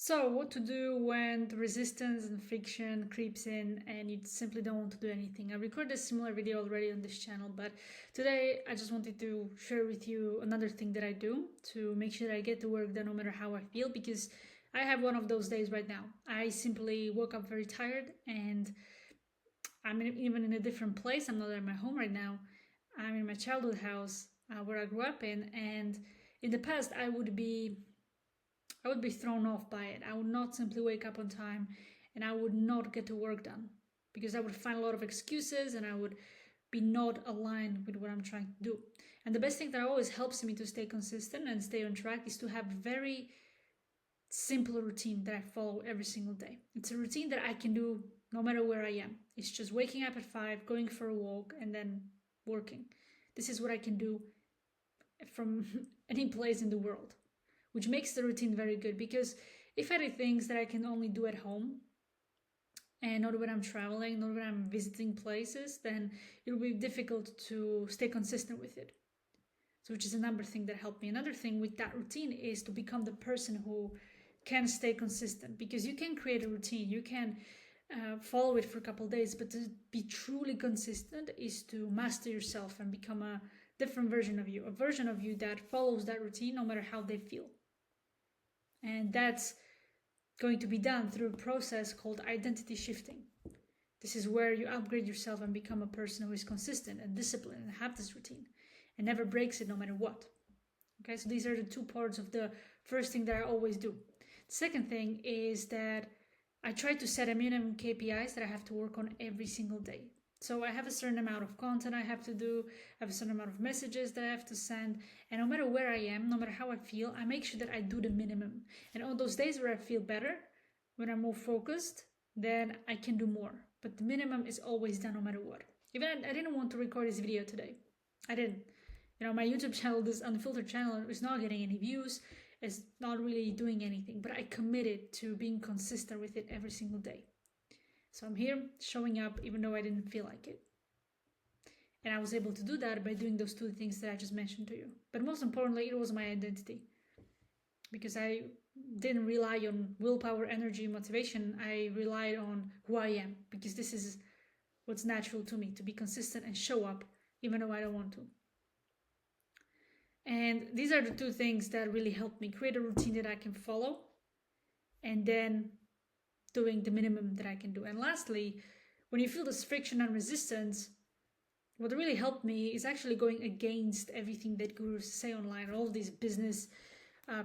So, what to do when the resistance and friction creeps in and you simply don't want to do anything? I recorded a similar video already on this channel, but today I just wanted to share with you another thing that I do to make sure that I get the work done no matter how I feel, because I have one of those days right now. I simply woke up very tired and even in a different place. I'm not at my home right now. I'm in my childhood house where I grew up in, and in the past I would be thrown off by it. I would not simply wake up on time and I would not get the work done because I would find a lot of excuses and I would be not aligned with what I'm trying to do. And the best thing that always helps me to stay consistent and stay on track is to have a very simple routine that I follow every single day. It's a routine that I can do no matter where I am. It's just waking up at 5, going for a walk, and then working. This is what I can do from any place in the world, which makes the routine very good, because if I do things that I can only do at home and not when I'm traveling, not when I'm visiting places, then it will be difficult to stay consistent with it. So, which is another thing that helped me. Another thing with that routine is to become the person who can stay consistent, because you can create a routine, you can follow it for a couple of days, but to be truly consistent is to master yourself and become a different version of you, a version of you that follows that routine no matter how they feel. And that's going to be done through a process called identity shifting. This is where you upgrade yourself and become a person who is consistent and disciplined and have this routine and never breaks it no matter what. Okay, so these are the two parts of the first thing that I always do. The second thing is that I try to set a minimum KPIs that I have to work on every single day. So I have a certain amount of content I have to do, I have a certain amount of messages that I have to send, and no matter where I am, no matter how I feel, I make sure that I do the minimum. And on those days where I feel better, when I'm more focused, then I can do more. But the minimum is always done no matter what. Even I didn't want to record this video today. I didn't. My YouTube channel, this unfiltered channel, is not getting any views. It's not really doing anything, but I committed to being consistent with it every single day. So I'm here showing up even though I didn't feel like it. And I was able to do that by doing those two things that I just mentioned to you. But most importantly, it was my identity. Because I didn't rely on willpower, energy, motivation. I relied on who I am. Because this is what's natural to me, to be consistent and show up even though I don't want to. And these are the two things that really helped me create a routine that I can follow, and then doing the minimum that I can do. And lastly, when you feel this friction and resistance, what really helped me is actually going against everything that gurus say online, all of these business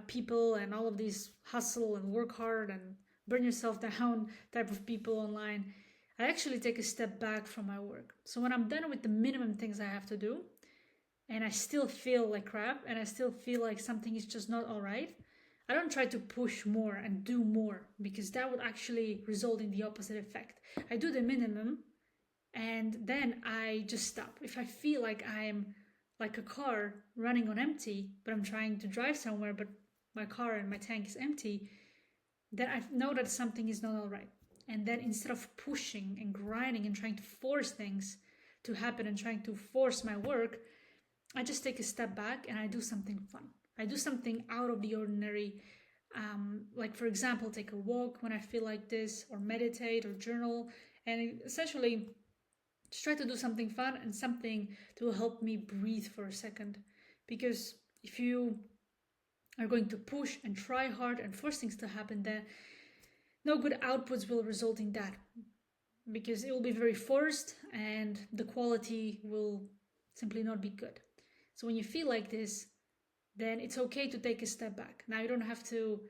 people and all of these hustle and work hard and burn yourself down type of people online. I actually take a step back from my work. So when I'm done with the minimum things I have to do, and I still feel like crap, and I still feel like something is just not all right, I don't try to push more and do more, because that would actually result in the opposite effect. I do the minimum and then I just stop. If I feel like I'm like a car running on empty, but I'm trying to drive somewhere, but my car and my tank is empty, then I know that something is not all right. And then instead of pushing and grinding and trying to force things to happen and trying to force my work, I just take a step back and I do something fun. I do something out of the ordinary. Like, for example, take a walk when I feel like this, or meditate or journal, and essentially just try to do something fun and something to help me breathe for a second. Because if you are going to push and try hard and force things to happen, then no good outputs will result in that, because it will be very forced and the quality will simply not be good. So when you feel like this, then it's okay to take a step back. Now, you don't have to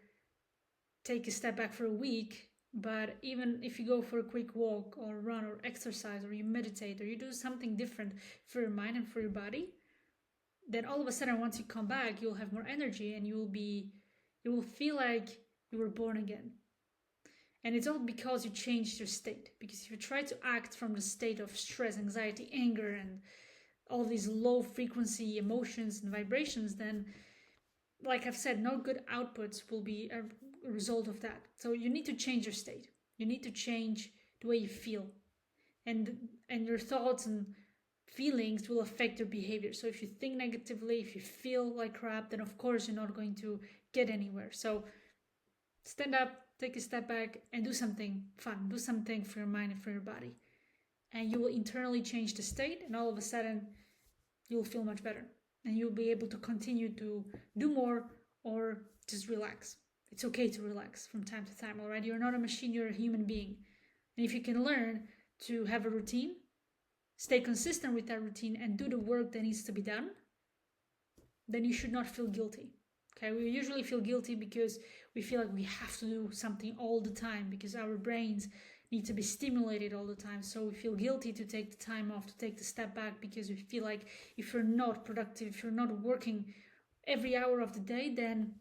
take a step back for a week, but even if you go for a quick walk or run or exercise or you meditate or you do something different for your mind and for your body, then all of a sudden, once you come back, you'll have more energy and you will feel like you were born again. And it's all because you changed your state. Because if you try to act from the state of stress, anxiety, anger, and all these low frequency emotions and vibrations, then, like I've said, no good outputs will be a result of that. So you need to change your state. You need to change the way you feel. And your thoughts and feelings will affect your behavior. So if you think negatively, if you feel like crap, then of course you're not going to get anywhere. So stand up, take a step back, and do something fun. Do something for your mind and for your body. And you will internally change the state, and all of a sudden, you'll feel much better. And you'll be able to continue to do more or just relax. It's okay to relax from time to time, all right? You're not a machine, you're a human being. And if you can learn to have a routine, stay consistent with that routine, and do the work that needs to be done, then you should not feel guilty. Okay, we usually feel guilty because we feel like we have to do something all the time because our brains need to be stimulated all the time. So we feel guilty to take the time off, to take the step back, because we feel like if you're not productive, if you're not working every hour of the day, then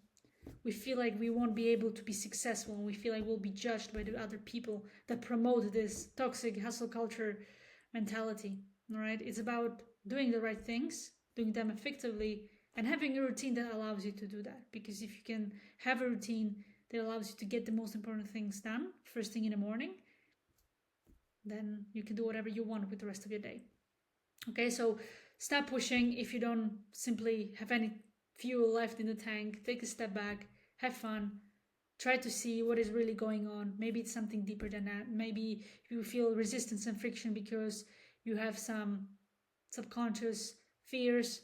we feel like we won't be able to be successful, and we feel like we'll be judged by the other people that promote this toxic hustle culture mentality. All right, it's about doing the right things, doing them effectively, and having a routine that allows you to do that. Because if you can have a routine that allows you to get the most important things done first thing in the morning, then you can do whatever you want with the rest of your day. Okay, so stop pushing. If you don't simply have any fuel left in the tank, take a step back, have fun, try to see what is really going on. Maybe it's something deeper than that. Maybe you feel resistance and friction because you have some subconscious fears,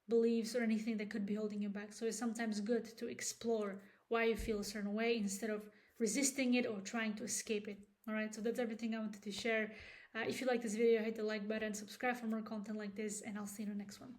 beliefs, or anything that could be holding you back. So it's sometimes good to explore why you feel a certain way instead of resisting it or trying to escape it. All right, so that's everything I wanted to share. If you like this video, hit the like button, subscribe for more content like this, and I'll see you in the next one.